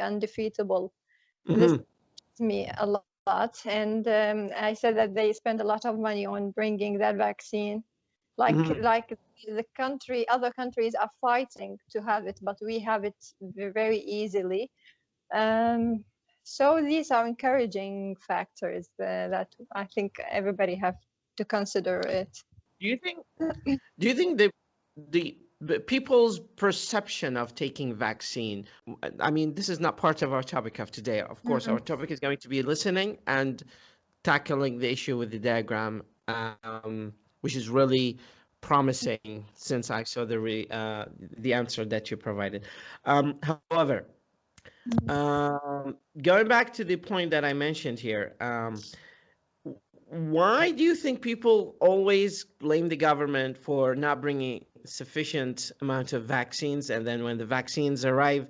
undefeatable. This Mhm. me a lot, and I said that they spend a lot of money on bringing that vaccine. Mhm. Like other countries are fighting to have it, but we have it very easily. Um, so these are encouraging factors that I think everybody have to consider it. Do you think do you think the people's perception of taking vaccine, I mean, this is not part of our topic of today. Of course, our Mm, topic is going to be listening and tackling the issue with the diagram, which is really promising since I saw the answer that you provided. However, going back to the point that I mentioned here, why do you think people always blame the government for not bringing sufficient amount of vaccines, and then when the vaccines arrive,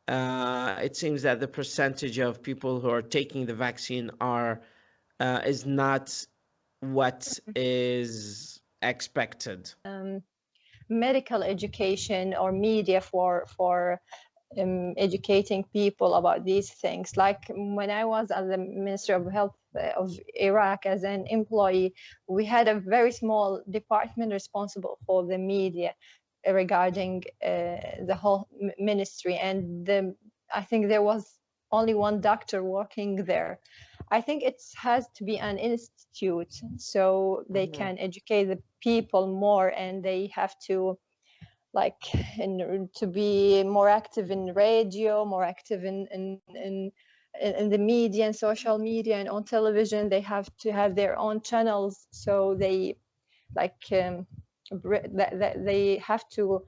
it seems that the percentage of people who are taking the vaccine is not what is expected? medical education or media for educating people about these things. Like when I was at the Ministry of Health of Iraq as an employee, we had a very small department responsible for the media regarding the whole ministry, and I think there was only one doctor working there. I think it has to be an institute so they Mhm. can educate the people more, and they have to like to be more active in radio, more active in the media and social media and on television. They have to have their own channels, so they like they have to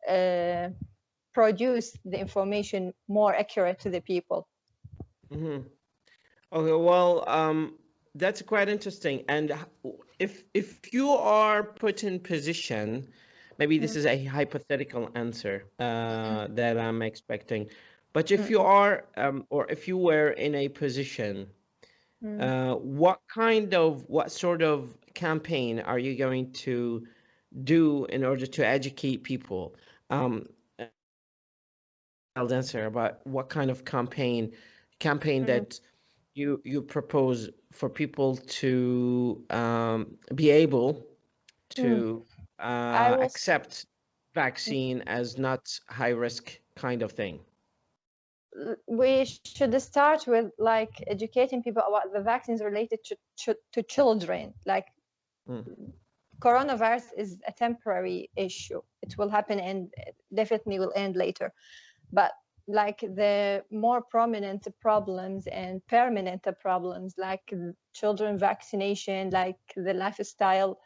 uh, produce the information more accurate to the people. Mhm. Okay, well, that's quite interesting. And if you are put in position, maybe this Mm, is a hypothetical answer that I'm expecting, but if mm, you are, or if you were in a position, mm. what sort of campaign are you going to do in order to educate people? Um, I'll answer about what kind of campaign Mm, that you propose for people to be able mm. to I will accept vaccine as not high risk kind of thing. we should start with like educating people about the vaccines related to children. Like Mm. coronavirus is a temporary issue. It will happen and definitely will end later. But like the more prominent problems and permanent problems, like children vaccination, like the lifestyle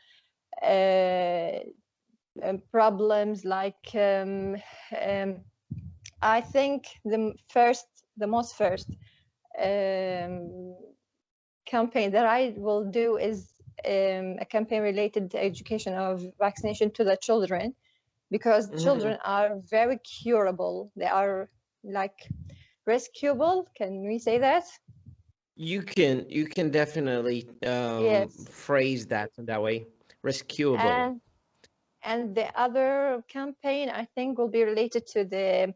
problems, like I think the most first um, campaign that I will do is a campaign related to education of vaccination to the children, because Mhm. children are very curable. They are like rescuable. Can we say that? You can definitely Yes. phrase that in that way. Rescuable. And the other campaign I think will be related to the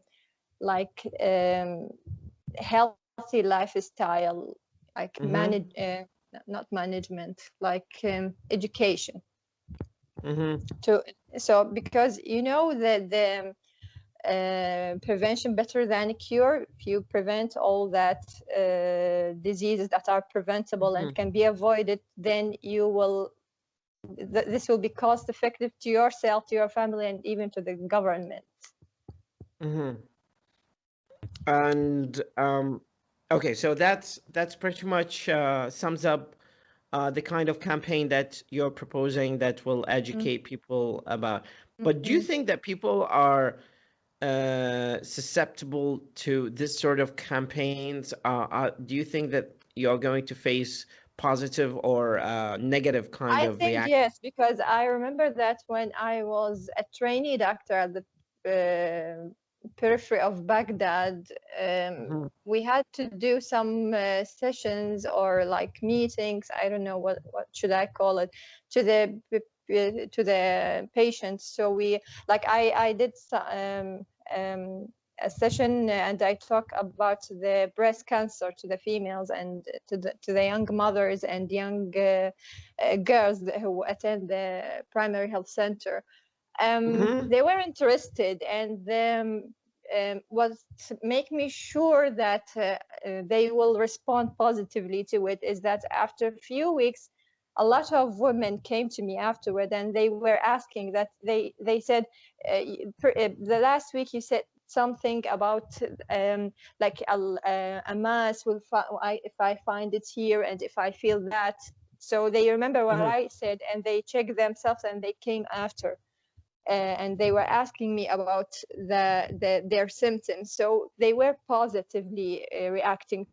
like healthy lifestyle, like Mm-hmm. not management, like education. Mm-hmm. To so because you know that the prevention better than a cure. If you prevent all that diseases that are preventable and can be avoided, then you will this will be cost effective to yourself, to your family, and even to the government. Mm-hmm. And okay, so that's pretty much sums up the kind of campaign that you're proposing that will Mm, educate people about. But do you mm. think that people are susceptible to this sort of campaigns? Do you think that you're going to face positive or negative kind I of think reaction? yes, because I remember that when I was a trainee doctor at the periphery of Baghdad, Mhm. we had to do some sessions or like meetings. I don't know what should I call it, to the patients. So we like I did a session and I talk about the breast cancer to the females and to the young mothers and young girls who attend the primary health center. They were interested, and what make me sure that they will respond positively to it is that after a few weeks, a lot of women came to me afterward, and they were asking that they said, the last week you said something about like a mass will if I find it here and if I feel that. So they remember what I said, and they checked themselves, and they came after. And they were asking me about their symptoms. So they were positively reacting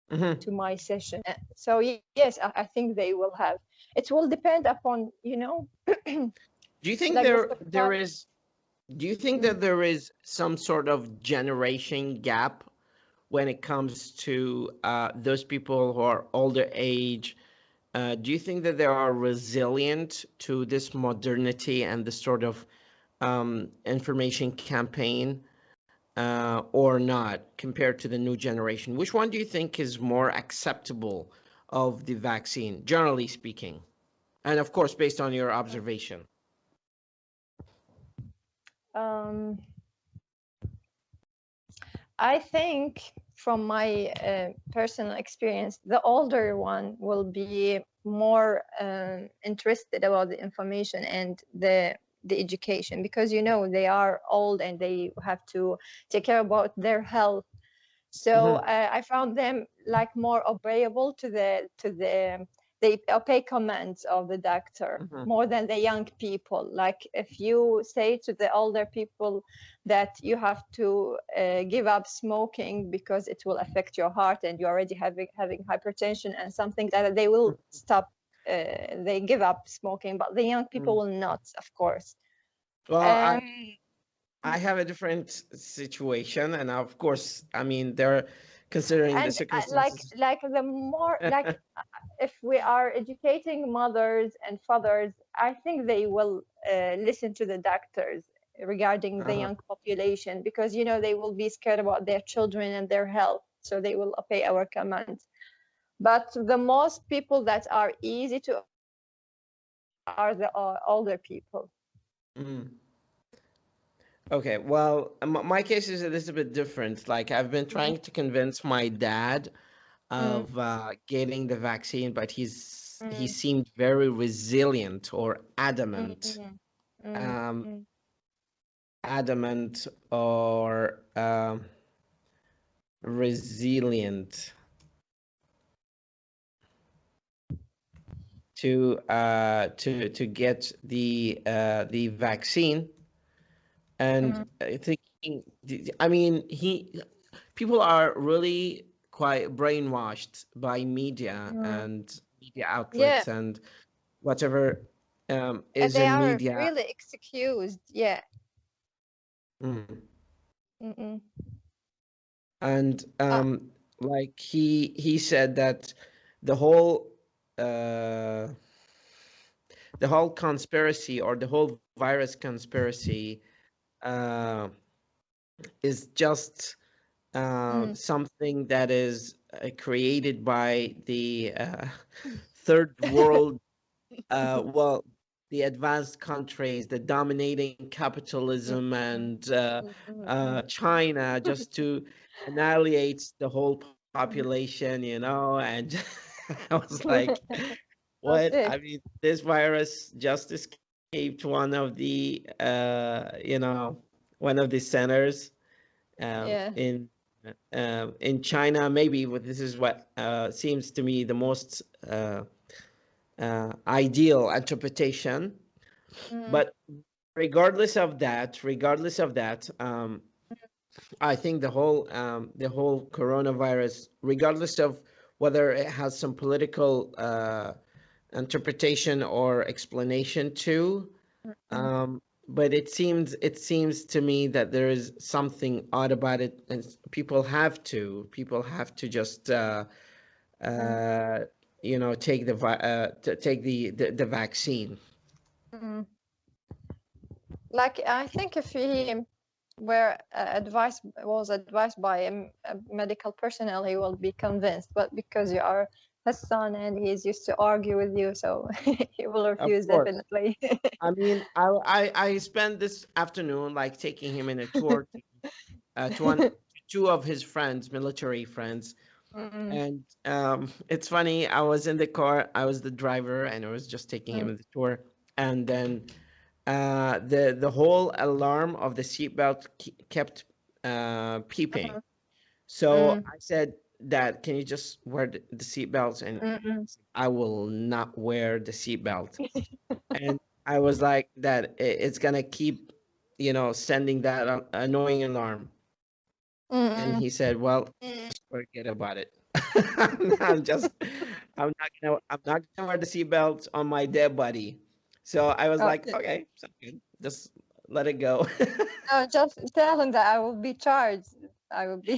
to my session. So yes, I think they will have. It will depend upon, Do you think like there is? Do you think that there is some sort of generation gap when it comes to those people who are older age? Do you think that they are resilient to this modernity and this sort of information campaign or not compared to the new generation? Which one do you think is more acceptable of the vaccine, generally speaking? And of course, based on your observation. I think from my personal experience, the older one will be more interested about the information and the education, because they are old and they have to take care about their health. So I found them like more obeyable to the obey commands of the doctor more than the young people. Like if you say to the older people that you have to give up smoking because it will affect your heart and you're already having hypertension and something like that, they will stop. They give up smoking, but the young people will not, of course. Well, I have a different situation, and of course, I mean, they're considering the circumstances. Like the more like if we are educating mothers and fathers, I think they will listen to the doctors regarding the young population, because they will be scared about their children and their health, so they will obey our commands. But the most people that are easy to are the older people. Okay, well, my case is a little bit different. Like I've been trying to convince my dad of getting the vaccine, but he seemed very resilient or adamant. Adamant or resilient to get the vaccine. And thinking, I mean, people are really quite brainwashed by media and media outlets and whatever is they in are media. Really excused, yeah. And like he said that the whole conspiracy or the whole virus conspiracy is just something that is created by the third world, well, the advanced countries, the dominating capitalism and China, just to annihilate the whole population, and I was like, what? I mean, this virus just escaped one of the centers in China. Maybe this is what seems to me the most ideal interpretation. But regardless of that, I think the whole coronavirus, regardless of whether it has some political interpretation or explanation too, but it seems to me that there is something odd about it, and people have to just take the vaccine. Like I think if where advice was advised by a medical personnel, he will be convinced. But because you are his son and he's used to argue with you, so he will Of refuse course. definitely. I mean, I spent this afternoon like taking him in a tour to two of his friends, military friends. Mm, And it's funny, I was in the car, I was the driver, and I was just taking him mm, on the tour. And then the whole alarm of the seatbelt kept peeping. mm, So mm, I said, Dad, can you just wear the seatbelts? And mm, I will not wear the seatbelt. And I was like, Dad, it's gonna keep, sending that annoying alarm. And mm, he said, "Well, just forget about it. I'm just, I'm not gonna wear the seatbelt on my dead body." So I was like, okay. "Okay, sounds good. Just let it go." No, just tell him that I will be charged. I will be.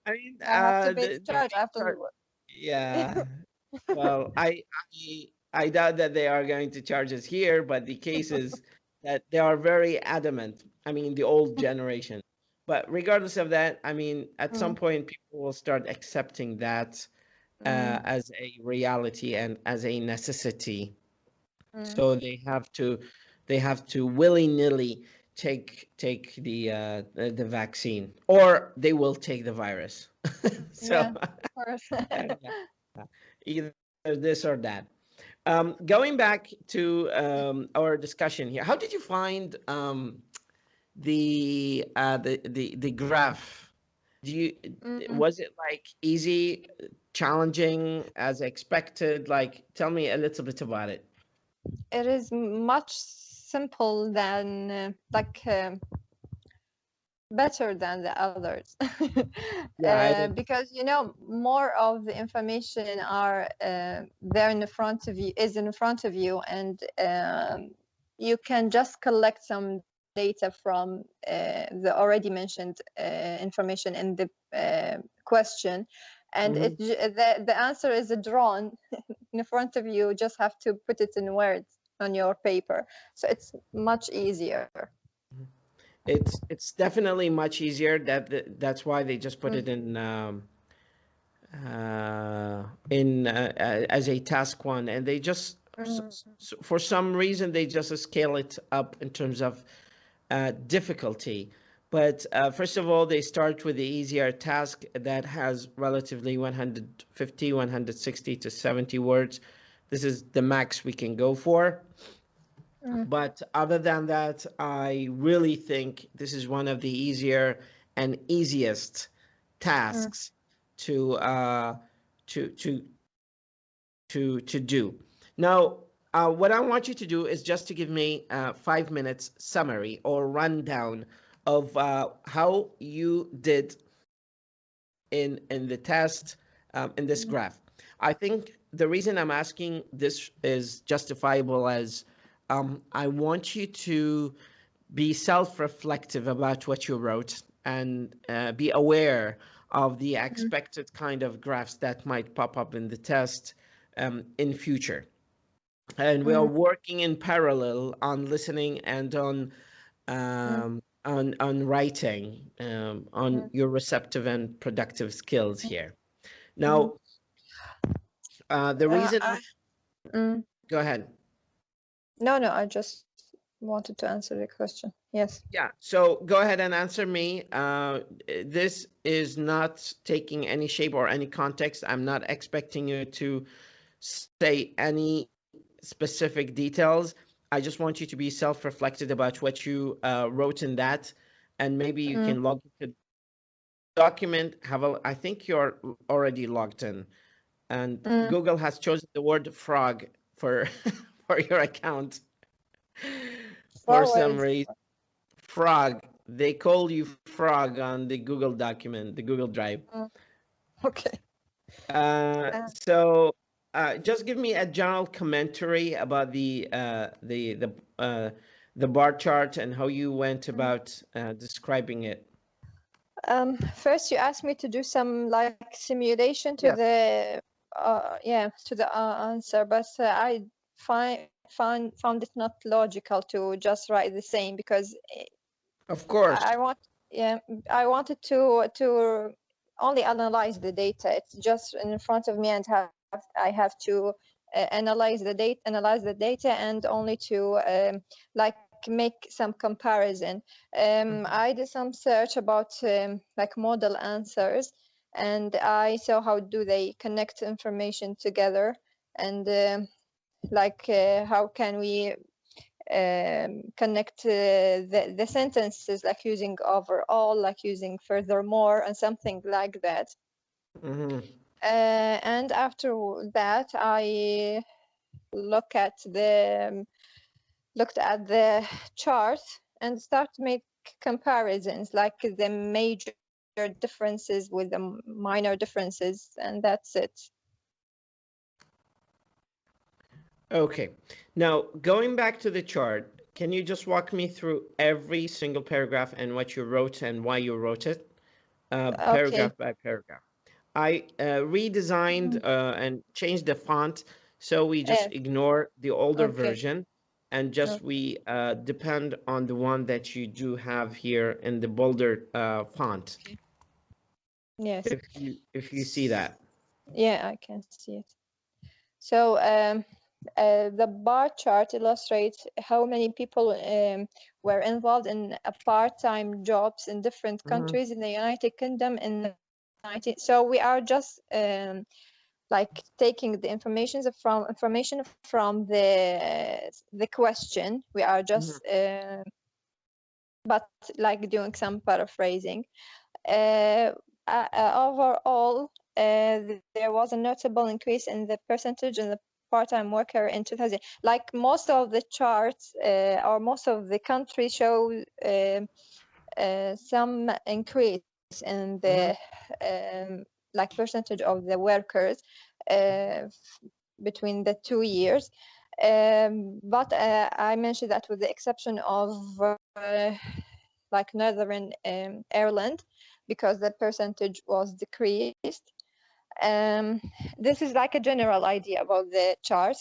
I mean, I have to be the charged main after. part, yeah. Well, I doubt that they are going to charge us here, but the case is that they are very adamant. I mean, the old generation. But regardless of that, I mean, at some Mm, point, people will start accepting that mm, as a reality and as a necessity. mm. So they have to willy-nilly take the vaccine, or they will take the virus. So Yeah, of course. yeah, either this or that. Going back to our discussion here, how did you find the graph? Mm. Was it like easy, challenging, as expected? Like, tell me a little bit about it. It is much simple than better than the others. Yeah, it is. Because more of the information are there in the front of you is in front of you, and you can just collect some data from the already mentioned information in the question, and Mhm. the answer is drawn in front of you. Just have to put it in words on your paper, so it's much easier. It's definitely much easier. That's why they just put Mm, it in as a task one, and they just mm, for some reason they just scale it up in terms of difficulty. But first of all, they start with the easier task that has relatively 150, 160 to 70 words. This is the max we can go for. mm, But other than that, I really think this is one of the easier and easiest mm, tasks to to to to do. Now, what I want you to do is just to give me 5 minutes summary or rundown of how you did in the test in this mm, graph. I think the reason I'm asking this is justifiable as I want you to be self-reflective about what you wrote and be aware of the mm, expected kind of graphs that might pop up in the test in future. And we are mm, working in parallel on listening and mm, on writing, on mm, your receptive and productive skills here. mm. Now, the Uh, reason, I, mm. go ahead. No, I just wanted to answer the question. Yes. Yeah, so go ahead and answer me. This is not taking any shape or any context. I'm not expecting you to say any specific details. I just want you to be self-reflective about what you wrote in that, and maybe you Mm, can log into the document. I think you're already logged in, and mm. Google has chosen the word frog for for your account for some Always. reason. Frog. They call you Frog on the Google document, the Google Drive. Mm, okay. Uh, So just give me a general commentary about the bar chart and how you went mm. about describing it. First, you asked me to do some like simulation to Yes. the answer, but I found it not logical to just write the same, because Of course. I wanted to only analyze the data. It's just in front of me, and I have to analyze the data, and only to like make some comparison. I did some search about like model answers, and I saw how do they connect information together, and how can we connect the sentences, like using overall, like using furthermore, and something like that. And after that, I looked at the chart and start to make comparisons, like the major differences with the minor differences, and that's it. Okay. Now, going back to the chart, can you just walk me through every single paragraph and what you wrote and why you wrote it? Paragraph by paragraph. I redesigned and changed the font, so we just ignore the older version and just we depend on the one that you do have here in the bolder font. Yes. If you see that. Yeah, I can see it. So the bar chart illustrates how many people were involved in part-time jobs in different countries in the United Kingdom in the 19th. So we are just like taking the information from the question. We are just but like doing some paraphrasing. Overall, there was a notable increase in the percentage in the part-time worker in 2000. Like most of the charts or most of the countries show some increase in the like percentage of the workers between the 2 years. But I mentioned that with the exception of like Northern Ireland, because the percentage was decreased. This is like a general idea about the chart.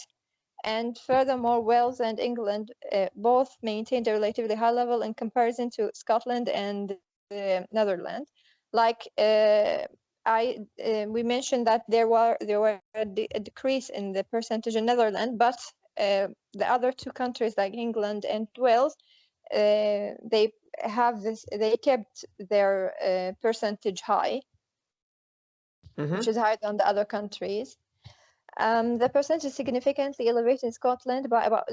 And furthermore, Wales and England both maintained a relatively high level in comparison to Scotland and the Netherlands. Like we mentioned that there were a decrease in the percentage in Netherlands, but the other two countries like England and Wales, they kept their percentage high, which is higher than the other countries. The percentage is significantly elevated in Scotland by about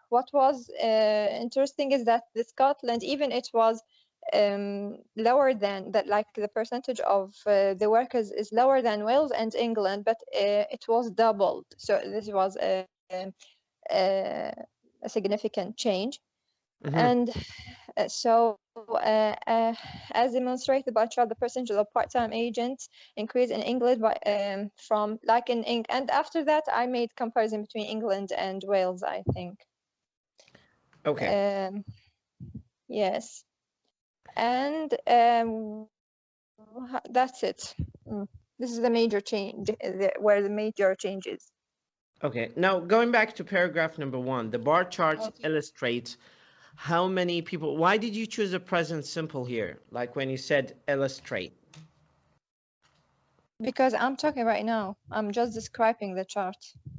what was interesting is that the Scotland, even it was lower than that, like the percentage of the workers is lower than Wales and England, but it was doubled. So this was a significant change. And so as demonstrated by chart, the percentage of part-time agents increased in England by from like in and after that I made comparison between England and Wales, I think. Okay. Yes. And that's it. This is the major change, where the major change is. Okay. Now, going back to paragraph number 1, the bar chart illustrates how many people. Why did you choose a present simple here? Like when you said illustrate. Because I'm talking right now. I'm just describing the chart.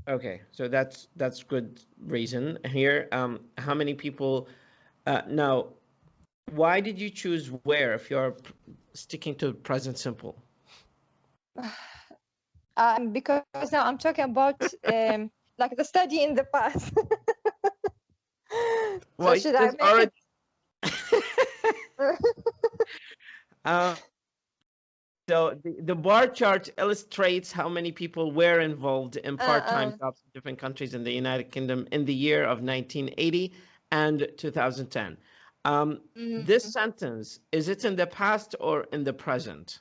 Okay, so that's good reason here. How many people? Now, why did you choose where if you're sticking to present simple? Because now I'm talking about like the study in the past. Well, so should I make it? So the bar chart illustrates how many people were involved in part-time jobs in different countries in the United Kingdom in the year of 1980 and 2010. This sentence, is it in the past or in the present?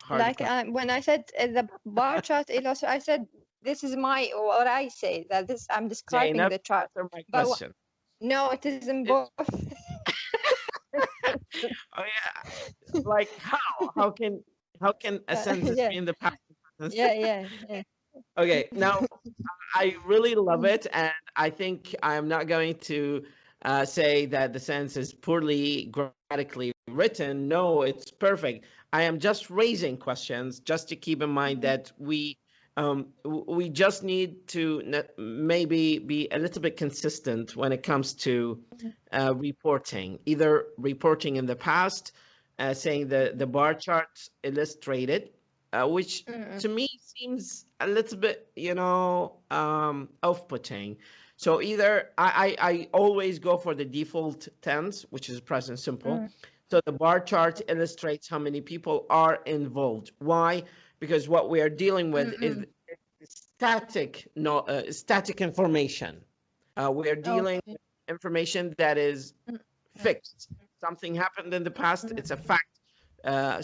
Like when I said the bar chart, I said this is what I say, that this I'm describing the chart. My question. No, it is in both. Oh yeah, like how can a sentence be in the past? Yeah. Okay, now I really love it, and I think I am not going to say that the sentence is poorly grammatically written. No, it's perfect. I am just raising questions just to keep in mind that we just need to maybe be a little bit consistent when it comes to reporting, either reporting in the past, saying the bar charts illustrated, which to me seems a little bit, off-putting. So either I always go for the default tense, which is present simple. So the bar chart illustrates how many people are involved. Why? Because what we are dealing with is static information. We are dealing with information that is fixed. Something happened in the past, it's a fact.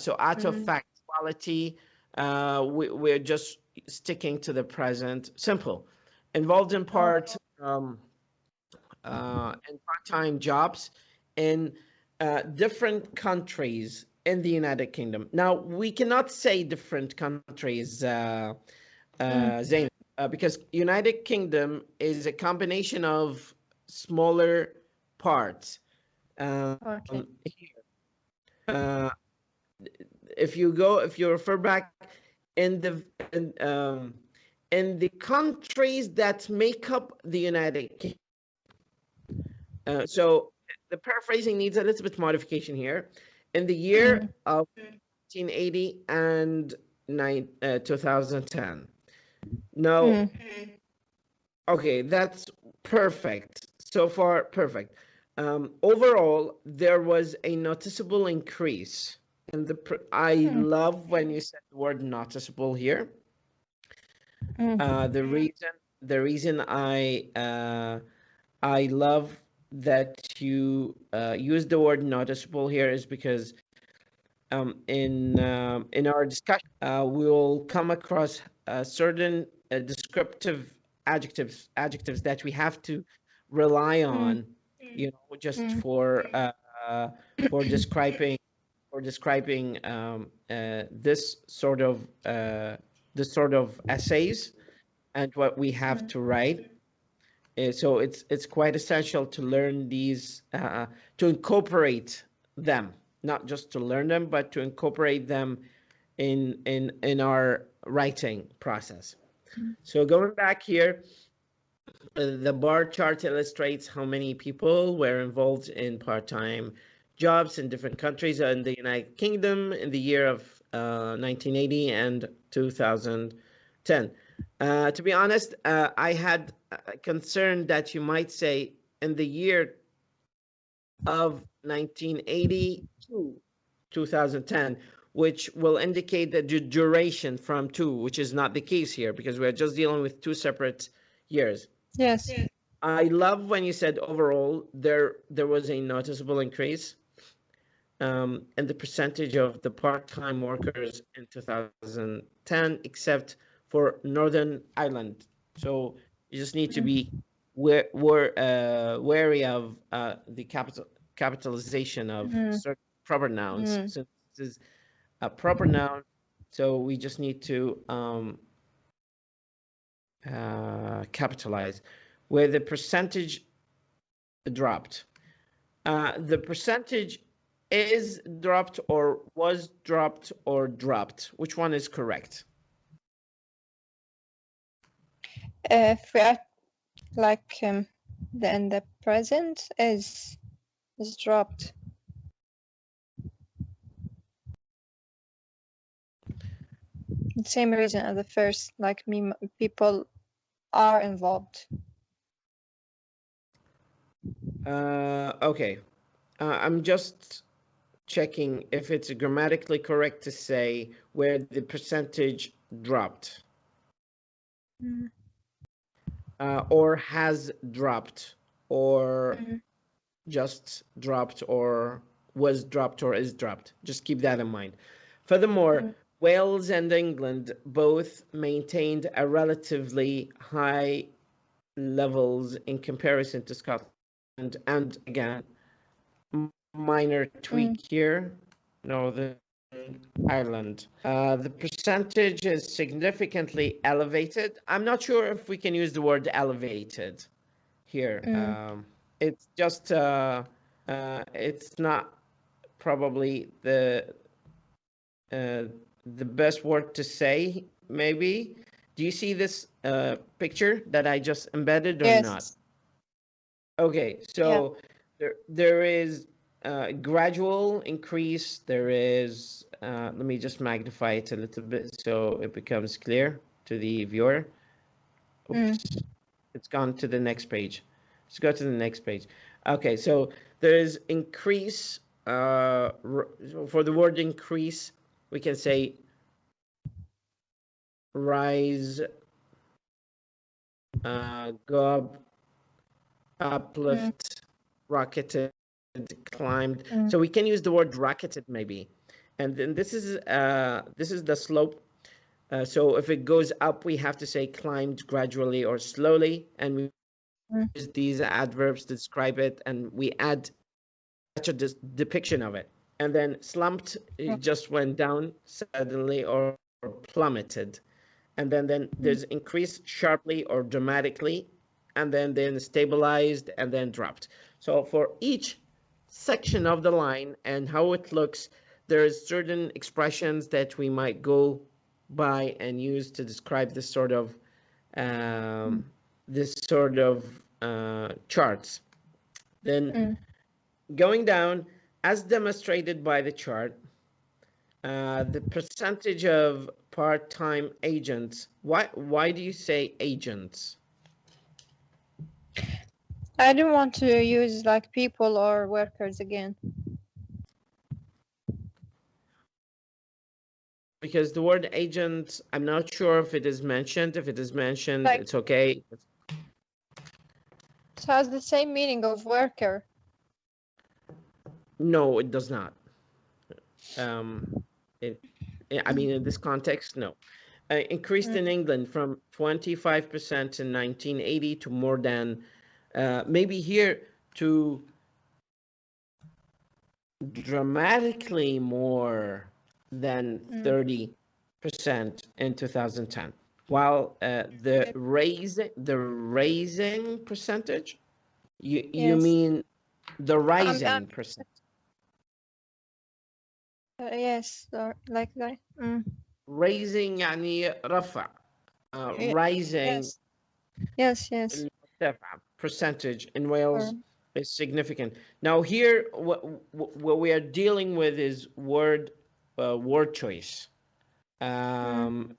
So out of factuality, we're just sticking to the present simple. Involved in part in part-time jobs in different countries in the United Kingdom. Now, we cannot say different countries, Zainab, because United Kingdom is a combination of smaller parts. If you refer back in the countries that make up the United Kingdom. So the paraphrasing needs a little bit modification here. In the year of 1980 and 2010. No. Okay, that's perfect. So far, perfect. Overall, there was a noticeable increase in I love when you said the word noticeable here. The reason I love that you use the word noticeable here is because in our discussion we will come across certain descriptive adjectives that we have to rely on, just for describing this sort of essays and what we have to write. So it's quite essential to learn these, to incorporate them, not just to learn them, but to incorporate them in our writing process. So going back here, the bar chart illustrates how many people were involved in part-time jobs in different countries in the United Kingdom in the year of 1980 and 2010. To be honest, I had a concern that you might say in the year of 1980 to 2010, which will indicate the duration from 2, which is not the case here because we're just dealing with 2 separate years. Yes. I love when you said overall there was a noticeable increase in the percentage of the part-time workers in 2010, except for Northern Ireland. So you just need to be wary of the capitalization of certain proper nouns. So this is a proper noun, so we just need to capitalize. Where the percentage dropped. The percentage is dropped or was dropped or dropped. Which one is correct? If we are like then the present is dropped. Same reason as the first, like people are involved. Okay. I'm just checking if it's grammatically correct to say where the percentage dropped. Or has dropped, or just dropped, or was dropped, or is dropped. Just keep that in mind. Furthermore, Wales and England both maintained a relatively high levels in comparison to Scotland. And again, minor tweak here, Northern Ireland. The percentage is significantly elevated. I'm not sure if we can use the word elevated. here. It's just it's not probably the best word to say, maybe. Do you see this picture that I just embedded or not? Yes. Okay, so there is gradual increase. There is, let me just magnify it a little bit so it becomes clear to the viewer. Oops, it's gone to the next page. Let's go to the next page. Okay, so there is increase. For the word increase, we can say rise, go up, uplift, rocketed, climbed. So we can use the word rocketed maybe. And then this is the slope. So if it goes up, we have to say climbed gradually or slowly, and we use these adverbs to describe it, and we add a depiction of it. And then slumped, it just went down suddenly or plummeted. And then there's increased sharply or dramatically, and then stabilized and then dropped. So for each section of the line and how it looks, there's certain expressions that we might go by and use to describe this sort of charts. Then going down, as demonstrated by the chart, the percentage of part-time agents. Why do you say agents? I don't want to use like people or workers again. Because the word agent, I'm not sure if it is mentioned. If it is mentioned, Like, it's okay. it has the same meaning of worker. No, it does not. I mean, in this context, no. Increased in England from 25% in 1980 to more than, maybe here, to dramatically more than 30% in 2010. While the raising percentage, you mean the rising percent? Yes, like that. Raising يعني رفع. Rising. Yes. Percentage in Wales is significant. Now here, what we are dealing with is word choice, and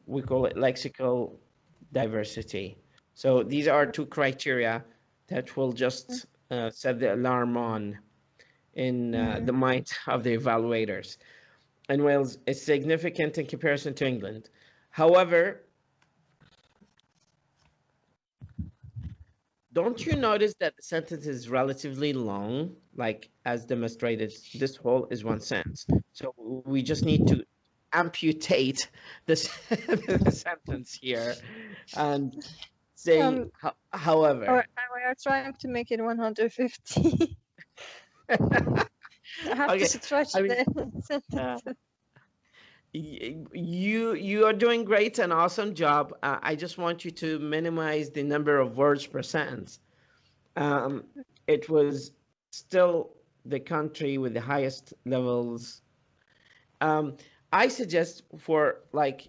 we call it lexical diversity. So these are two criteria that will just set the alarm on in the mind of the evaluators. And Wales is significant in comparison to England. However, don't you notice that the sentence is relatively long? Like, as demonstrated, this whole is one sentence. So we just need to amputate this the sentence here and say, however. We are trying to make it 150. I have to stretch the sentence. You are doing great, an awesome job. I just want you to minimize the number of words per sentence. It was still the country with the highest levels. I suggest for like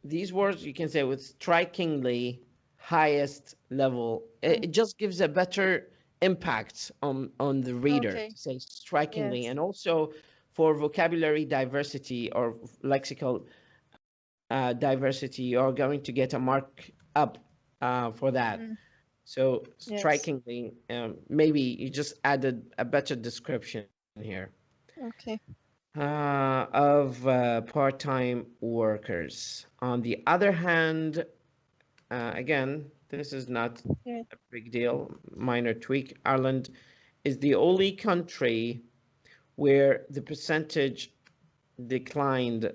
these words, you can say with strikingly highest level. It just gives a better impact on the reader to say strikingly. And also for vocabulary diversity or lexical diversity, you're going to get a mark up for that. So strikingly, maybe you just added a better description here. Okay. Of part-time workers. On the other hand, again, this is not a big deal, minor tweak. Ireland is the only country where the percentage declined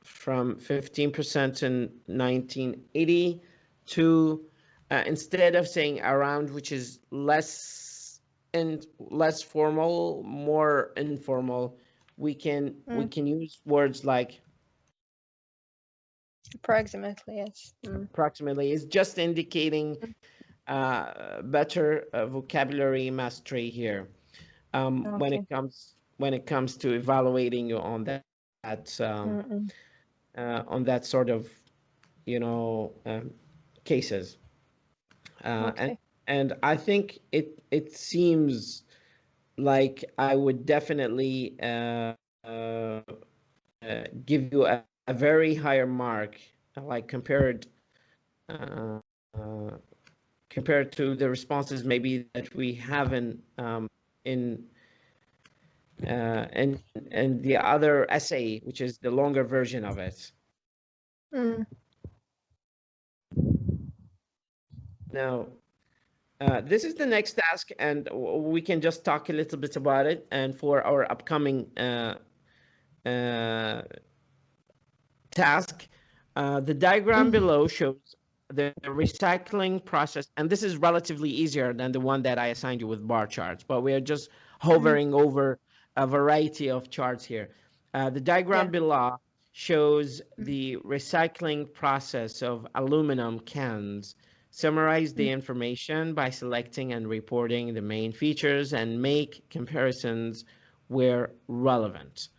from 15% in 1980 to instead of saying around, which is less formal, more informal, we can use words like Approximately, yes. Approximately is just indicating better vocabulary mastery here. Okay. When it comes to evaluating you on that on that sort of cases. Okay. And I think it seems like I would definitely give you a very higher mark, like uh, uh, compared to the responses maybe that we have in and the other essay, which is the longer version of it. Now, this is the next task, and we can just talk a little bit about it. And for our upcoming task, the diagram below shows the recycling process, and this is relatively easier than the one that I assigned you with bar charts, but we are just hovering over a variety of charts here. The diagram below shows the recycling process of aluminum cans. Summarize the information by selecting and reporting the main features and make comparisons where relevant.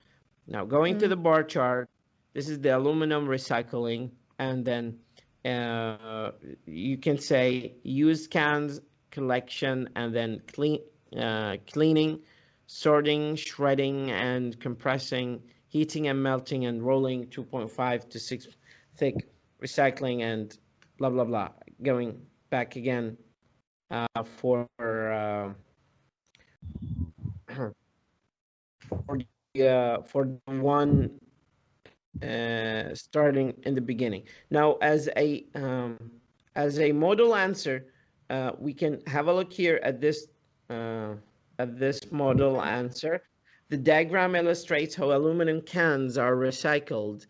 Now, going to the bar chart, this is the aluminum recycling, and then you can say used cans collection, and then cleaning, sorting, shredding, and compressing, heating and melting, and rolling 2.5 to 6 thick, recycling, and blah, blah, blah. Going back again for for the one starting in the beginning. Now, as a model answer, we can have a look here at this model answer. The diagram illustrates how aluminum cans are recycled.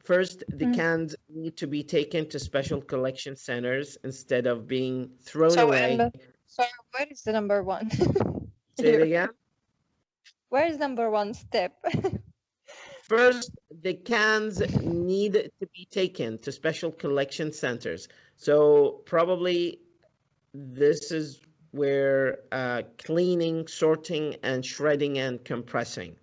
First, the cans need to be taken to special collection centers instead of being thrown away. So where is the number one? Say it again. Where is number one step? First, the cans need to be taken to special collection centers. So probably this is where cleaning, sorting, and shredding and compressing.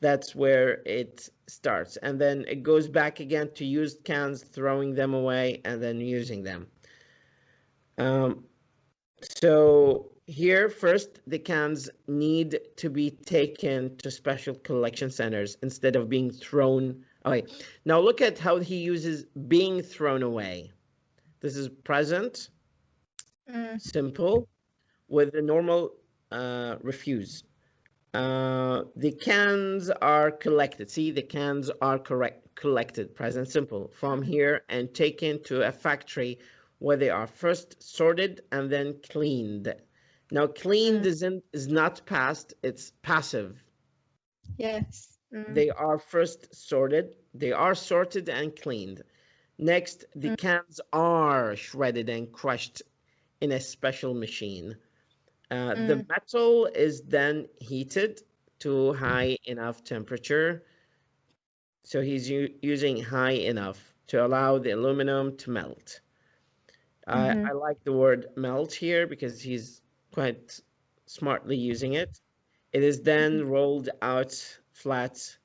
That's where it starts. And then it goes back again to used cans, throwing them away, and then using them. So here, first, the cans need to be taken to special collection centers instead of being thrown away. Now look at how he uses being thrown away. This is present, simple, with the normal refuse. The cans are collected. See, the cans are collected, present simple, from here and taken to a factory where they are first sorted and then cleaned. Now, cleaned is not past, it's passive. Yes. They are first sorted. They are sorted and cleaned. Next, the cans are shredded and crushed in a special machine. The metal is then heated to high enough temperature. So he's using high enough to allow the aluminum to melt. I like the word melt here because he's quite smartly using it. It is then rolled out flat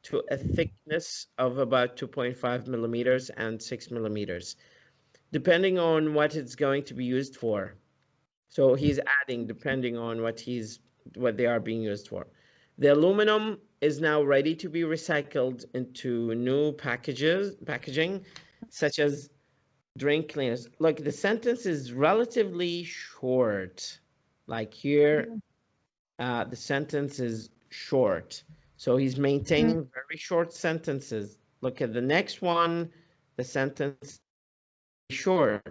to a thickness of about 2.5 millimeters and 6 millimeters, depending on what it's going to be used for. So he's adding depending on what they are being used for. The aluminum is now ready to be recycled into new packaging, such as drink cleaners. Look, the sentence is relatively short. Like here, the sentence is short. So he's maintaining very short sentences. Look at the next one, the sentence is short.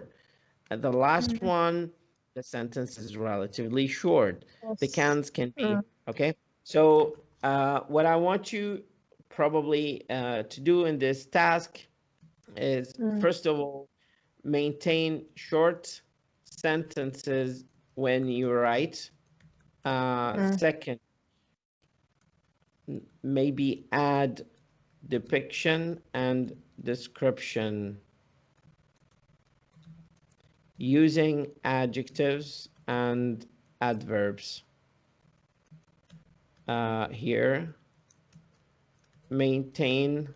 At the last one, the sentence is relatively short. The cans can be, okay? So what I want you probably to do in this task is, first of all, maintain short sentences when you write. Second, maybe add depiction and description using adjectives and adverbs. Here, maintain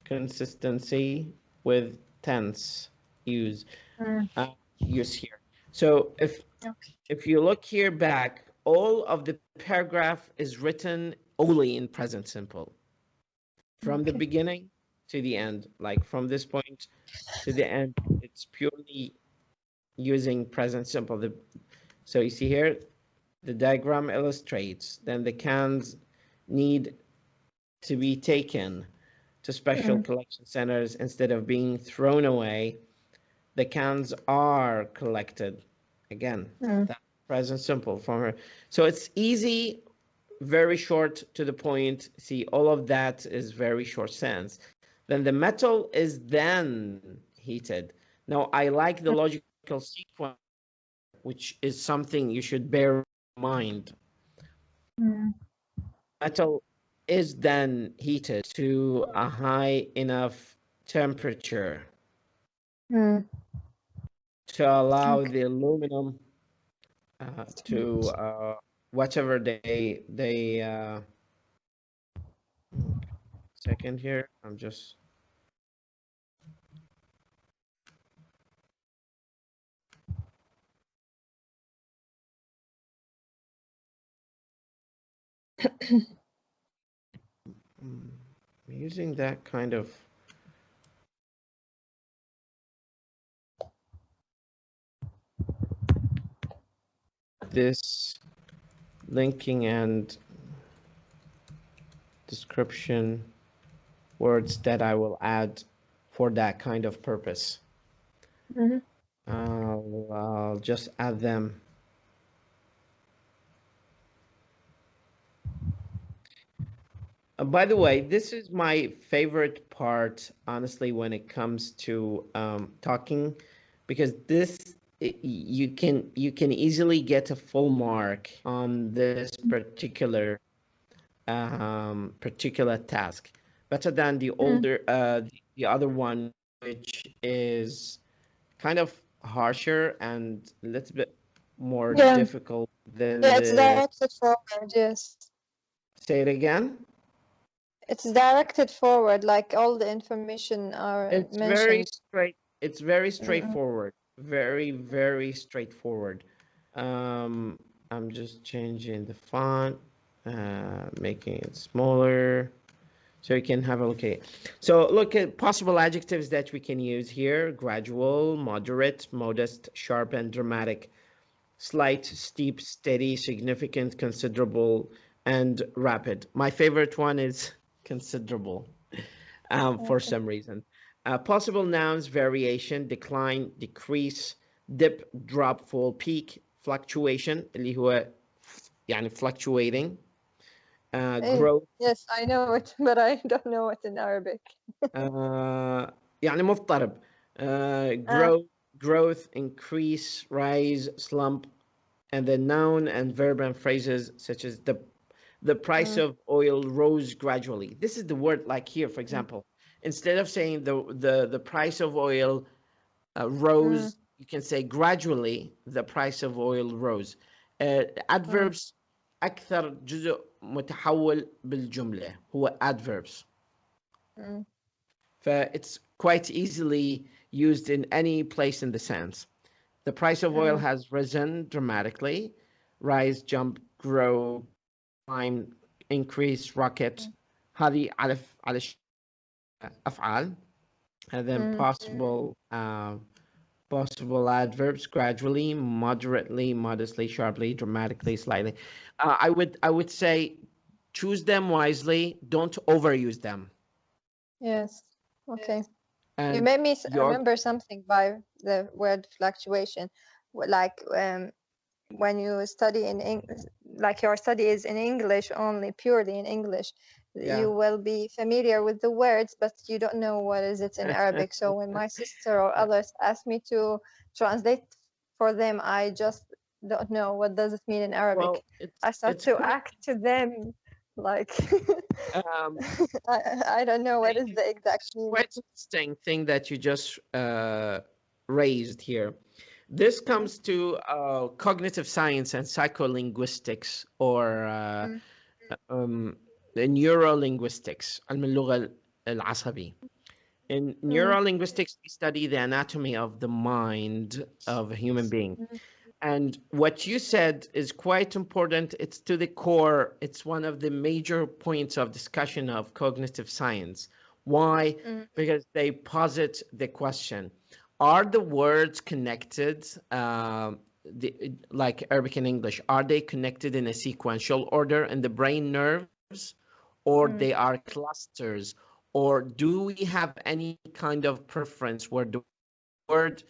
consistency with tense use here. So if you look here back, all of the paragraph is written only in present simple. From the beginning to the end, like from this point to the end, it's purely using present simple. So you see here, the diagram illustrates, then the cans need to be taken to special collection centers instead of being thrown away. The cans are collected. Again, that present simple from her. So it's easy, very short to the point. See, all of that is very short sentence. Then the metal is then heated. Now, I like the logical sequence, which is something you should bear in mind. Metal is then heated to a high enough temperature to allow the aluminum to whatever they second here, I'm just using that kind of this linking and description words that I will add for that kind of purpose. I'll just add them. By the way, this is my favorite part, honestly, when it comes to talking, because this you can easily get a full mark on this particular task, better than the older the other one, which is kind of harsher and a little bit more difficult than it's directed forward. Yes. Say it again. It's directed forward, like all the information are It's mentioned. very straight. It's very straightforward. Very, very straightforward. I'm just changing the font, making it smaller, so you can have a look at it. So look at possible adjectives that we can use here: gradual, moderate, modest, sharp, and dramatic, slight, steep, steady, significant, considerable, and rapid. My favorite one is considerable. For some reason. Possible nouns: variation, decline, decrease, dip, drop, fall, peak, fluctuation اللي هو يعني fluctuating, growth. Yes, I know it, but I don't know it in Arabic. يعني مضطرب. Growth, increase, rise, slump, and then noun and verb and phrases such as the price of oil rose gradually. This is the word, like here, for example. Instead of saying the price of oil rose, you can say gradually the price of oil rose. Adverbs أكثر جزء متحول بالجملة هو adverbs. It's quite easily used in any place in the sentence. The price of oil has risen dramatically. Rise, jump, grow, climb, increase, rocket. هذه على أفعال. And then possible adverbs: gradually, moderately, modestly, sharply, dramatically, slightly. I would say choose them wisely. Don't overuse them. Yes. Okay. And you made me remember something by the word fluctuation. Like when you study in English, like your study is in English only, purely in English, you will be familiar with the words, but you don't know what is it in Arabic. So when my sister or others ask me to translate for them, I just don't know what does it mean in Arabic. Well, I start to act to them Like, Um, I don't know what is the exact meaning. quite interesting thing that you just raised here. This comes to cognitive science and psycholinguistics, or Mm, um, the neurolinguistics, علم اللغة العصبي. In mm, neurolinguistics, we study the anatomy of the mind of a human being. mm, And what you said is quite important. It's to the core. It's one of the major points of discussion of cognitive science. Why? mm, Because they posit the question, are the words connected, like Arabic and English, are they connected in a sequential order in the brain nerves, or mm, they are clusters? Or do we have any kind of preference where the word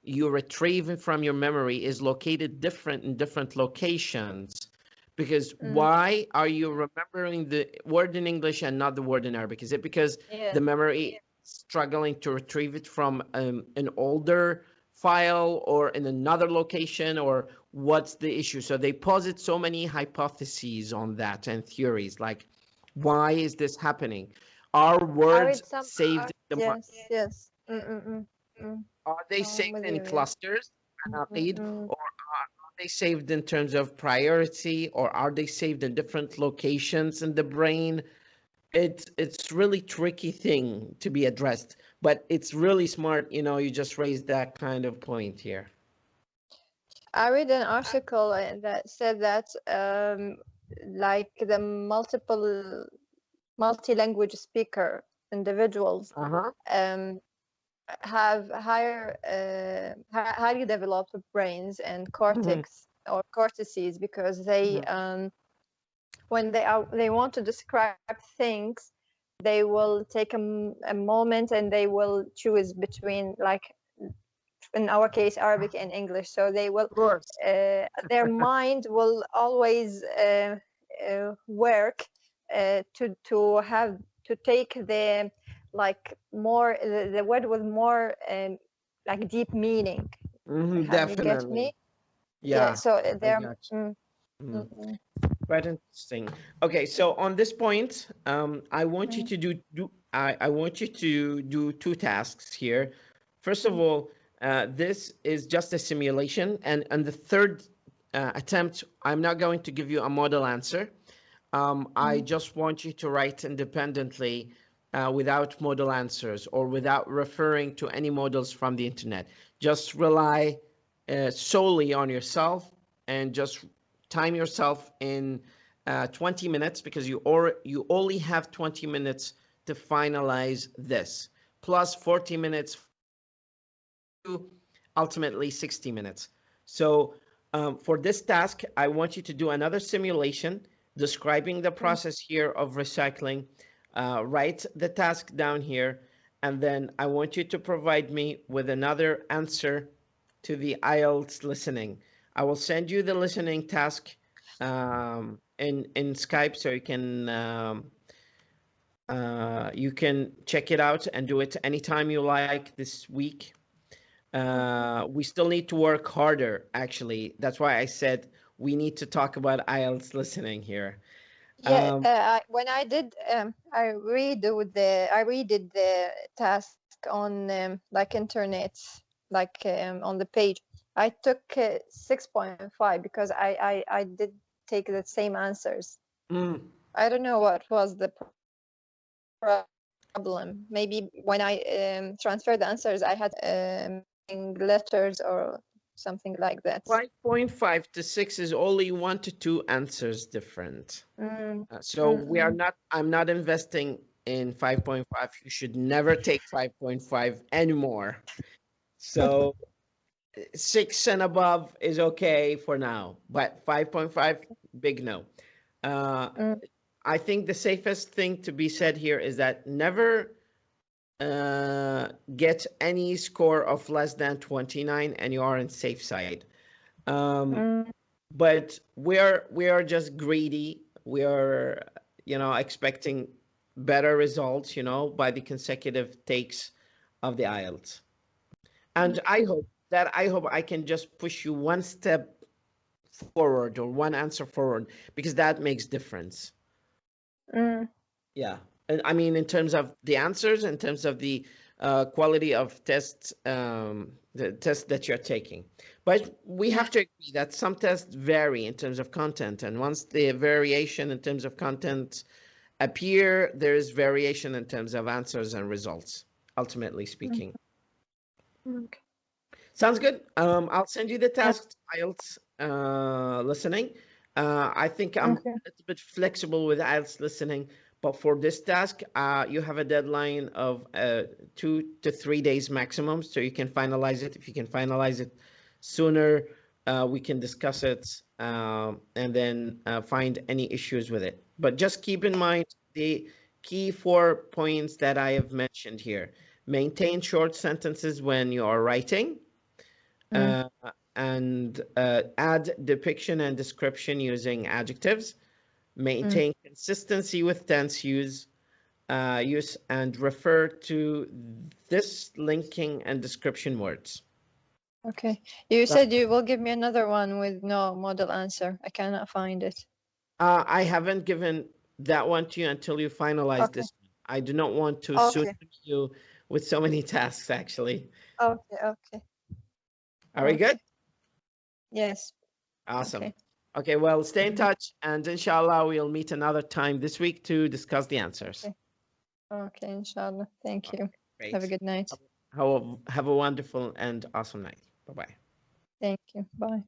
you retrieve from your memory is located different in different locations? Because mm. why are you remembering the word in English and not the word in Arabic? Is it because Yeah. the memory is struggling to retrieve it from an older file or in another location, or what's the issue? So they posit so many hypotheses on that and theories, like, why is this happening? Are I words read some saved in the yes, yes. Mm, mm, mm, mm. are they I'm saved with in you, yeah. clusters, Mm, anaqid, mm. or are they saved in terms of priority, or are they saved in different locations in the brain? It's really tricky thing to be addressed, but it's really smart, you just raised that kind of point here. I read an article that said that like the multi-language speaker individuals Uh-huh. um, have highly developed brains and Mhm, cortex or cortices, because they mhm. when they want to describe things, they will take a moment and they will choose between, like in our case, Arabic and English. So they will Of course. their mind will always work to take the like more the word with more like deep meaning. Have you get Definitely. me? Yeah. Yeah, So I they're got you. mm, mm, Quite interesting. Okay, so on this point, I want you mm, to I want you to do two tasks here. First of mm, all, this is just a simulation, and the third attempt, I'm not going to give you a model answer. I mm, just want you to write independently, without model answers or without referring to any models from the internet. Just rely solely on yourself, and just time yourself in 20 minutes, because you only have 20 minutes to finalize this, plus 40 minutes, ultimately 60 minutes. So for this task, I want you to do another simulation describing the mm. process here of recycling. Write the task down here, and then I want you to provide me with another answer to the IELTS listening. I will send you the listening task in Skype, so you can check it out and do it anytime you like this week. We still need to work harder, actually. That's why I said we need to talk about IELTS listening here. Yeah, Um, when I did, I redid the task on like internet, like on the page. I took 6.5 because I did take the same answers. mm, I don't know what was the problem. Maybe when I transferred the answers, I had letters or something like that. 5.5 to 6 is only 1 to 2 answers different. Mm, So mm, mm. I'm not investing in 5.5. You should never take 5.5 anymore. So 6 and above is okay for now, but 5.5, big no. Uh, Mm. I think the safest thing to be said here is that never get any score of less than 29, and you are on safe side. Um, Mm. but we are just greedy. We are, expecting better results, by the consecutive takes of the IELTS. And I hope I can just push you one step forward or one answer forward, because that makes difference. Mm. Yeah. And I mean, in terms of the answers, in terms of the quality of tests, the test that you're taking. But we Yeah. have to agree that some tests vary in terms of content. And once the variation in terms of content appear, there is variation in terms of answers and results, ultimately Mm. speaking. Okay. Sounds good. I'll send you the Yep. task IELTS listening. I think I'm Okay. a little bit flexible with IELTS listening, but for this task, you have a deadline of 2 to 3 days maximum, so you can finalize it. If you can finalize it sooner, we can discuss it and then find any issues with it. But just keep in mind the key 4 points that I have mentioned here. Maintain short sentences when you are writing. Mm. And add depiction and description using adjectives. Mm. Maintain consistency with tense use, and refer to this linking and description words. Okay. You said you will give me another one with no model answer. I cannot find it. I haven't given that one to you until you finalize Okay. this one. I do not want to Okay. pseudo you with so many tasks, actually. Okay. Okay. Are we good? Okay. Yes. Awesome. Okay. Okay, well, stay in Mhm. touch, and inshallah, we'll meet another time this week to discuss the answers. Okay. Okay. Inshallah. Thank you. Great. Have a good night. Have a wonderful and awesome night. Bye-bye. Thank you. Bye.